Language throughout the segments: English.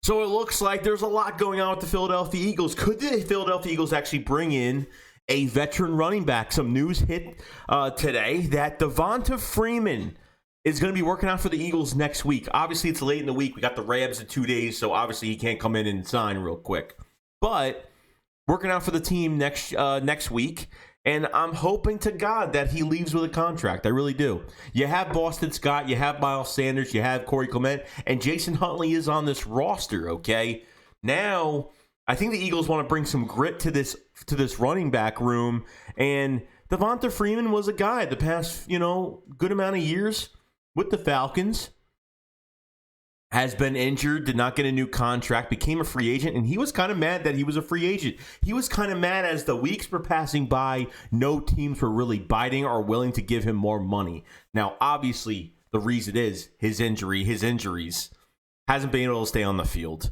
So it looks like there's a lot going on with the Philadelphia Eagles. Could the Philadelphia Eagles actually bring in a veteran running back? Some news hit today that Devonta Freeman is going to be working out for the Eagles next week. Obviously, it's late in the week. We got the Rams in 2 days, so obviously he can't come in and sign real quick. But working out for the team next week. And I'm hoping to God that he leaves with a contract. I really do. You have Boston Scott, you have Miles Sanders, you have Corey Clement, and Jason Huntley is on this roster, okay? Now, I think the Eagles want to bring some grit to this running back room, and Devonta Freeman was a guy the past, good amount of years with the Falcons. Has been injured, did not get a new contract, became a free agent, and he was kind of mad that he was a free agent. He was kind of mad as the weeks were passing by, no teams were really biting or willing to give him more money. Now, obviously, the reason is his injuries. Hasn't been able to stay on the field.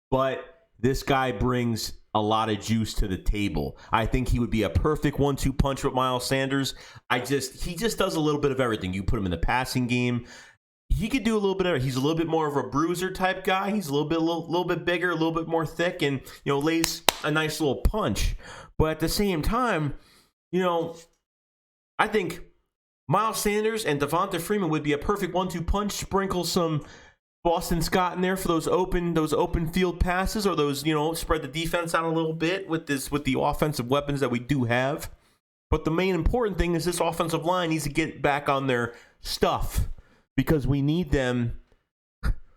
But this guy brings a lot of juice to the table. I think he would be a perfect 1-2 punch with Miles Sanders. He just does a little bit of everything. You put him in the passing game. He could do a little bit of it. He's a little bit more of a bruiser type guy. He's a little bit bigger, a little bit more thick, and lays a nice little punch. But at the same time, I think Miles Sanders and Devonta Freeman would be a perfect 1-2 punch. Sprinkle some Boston Scott in there for those open field passes, or those spread the defense out a little bit with the offensive weapons that we do have. But the main important thing is this offensive line needs to get back on their stuff, because we need them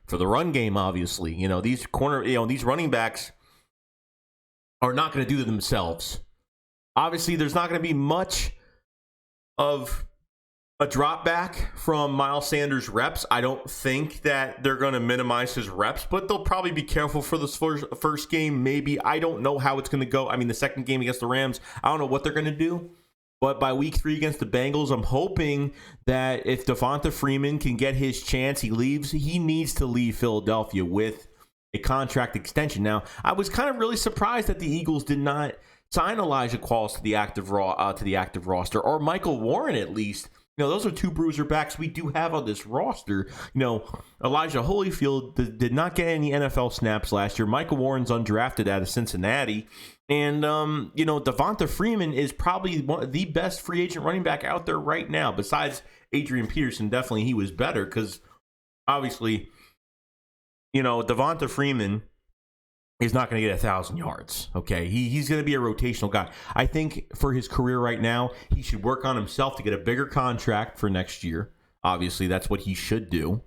for the run game, obviously. These these running backs are not going to do it themselves. Obviously, there's not going to be much of a drop back from Miles Sanders' reps. I don't think that they're going to minimize his reps, but they'll probably be careful for this first game, maybe. I don't know how it's going to go. I mean, the second game against the Rams, I don't know what they're going to do. But by week 3 against the Bengals, I'm hoping that if Devonta Freeman can get his chance, he needs to leave Philadelphia with a contract extension. Now, I was kind of really surprised that the Eagles did not sign Elijah Qualls to the active roster, or Michael Warren at least. Those are 2 bruiser backs we do have on this roster. Elijah Holyfield did not get any NFL snaps last year. Michael Warren's undrafted out of Cincinnati. And, Devonta Freeman is probably one of the best free agent running back out there right now. Besides Adrian Peterson, definitely he was better because, obviously, Devonta Freeman is not going to get 1,000 yards, okay? He's going to be a rotational guy. I think for his career right now, he should work on himself to get a bigger contract for next year. Obviously, that's what he should do.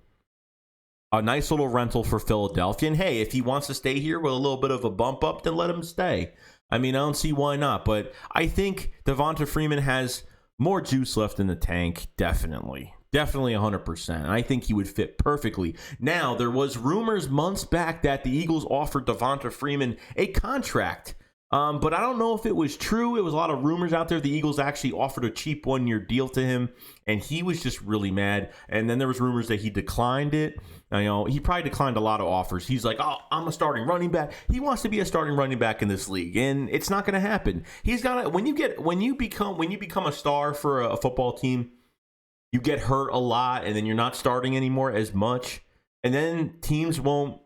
A nice little rental for Philadelphia. And, hey, if he wants to stay here with a little bit of a bump up, then let him stay. I mean, I don't see why not. But I think Devonta Freeman has more juice left in the tank, definitely. Definitely 100%. And I think he would fit perfectly. Now, there was rumors months back that the Eagles offered Devonta Freeman a contract. But I don't know if it was true. It was a lot of rumors out there. The Eagles actually offered a cheap 1-year deal to him, and he was just really mad. And then there was rumors that he declined it. He probably declined a lot of offers. He's like, "Oh, I'm a starting running back." He wants to be a starting running back in this league, and it's not going to happen. He's got to when you become a star for a football team, you get hurt a lot, and then you're not starting anymore as much, and then teams won't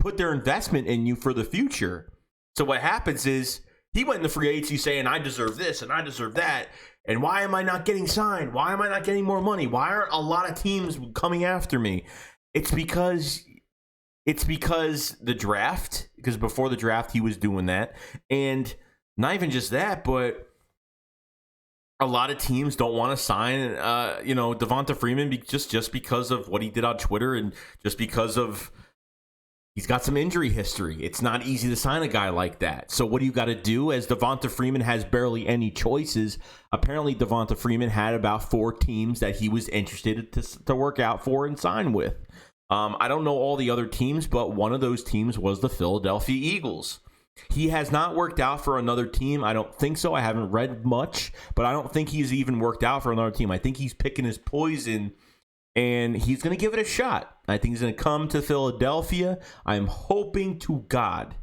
put their investment in you for the future. So what happens is he went in the free agency saying, "I deserve this and I deserve that. And why am I not getting signed? Why am I not getting more money? Why aren't a lot of teams coming after me?" It's because the draft, because before the draft he was doing that. And not even just that, but a lot of teams don't want to sign Devonta Freeman just because of what he did on Twitter, and just because of he's got some injury history. It's not easy to sign a guy like that. So what do you got to do? As Devonta Freeman has barely any choices, apparently Devonta Freeman had about 4 teams that he was interested to work out for and sign with. I don't know all the other teams, but one of those teams was the Philadelphia Eagles. He has not worked out for another team. I don't think so. I haven't read much, but I don't think he's even worked out for another team. I think he's picking his poison, and he's going to give it a shot. I think he's going to come to Philadelphia. I'm hoping to God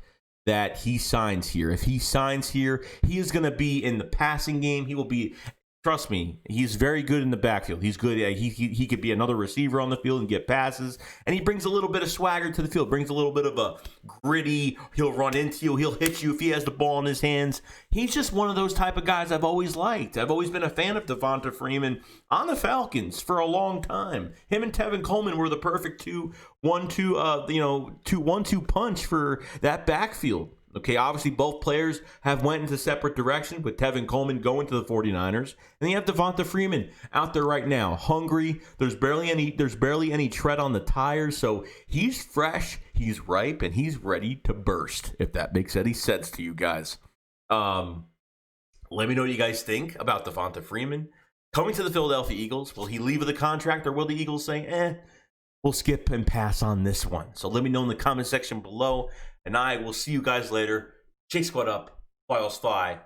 that he signs here. If he signs here, he is going to be in the passing game. He will be Trust me, he's very good in the backfield. He's good. He could be another receiver on the field and get passes. And he brings a little bit of swagger to the field, brings a little bit of a gritty. He'll run into you. He'll hit you if he has the ball in his hands. He's just one of those type of guys I've always liked. I've always been a fan of Devonta Freeman on the Falcons for a long time. Him and Tevin Coleman were the perfect 2-1-2 punch for that backfield. Okay, obviously both players have went into separate directions, with Tevin Coleman going to the 49ers. And you have Devonta Freeman out there right now, hungry. There's barely any tread on the tires, so he's fresh, he's ripe, and he's ready to burst, if that makes any sense to you guys. Let me know what you guys think about Devonta Freeman coming to the Philadelphia Eagles. Will he leave with a contract, or will the Eagles say, we'll skip and pass on this one? So let me know in the comment section below. And I will see you guys later. Shake Squad up. Files Fly.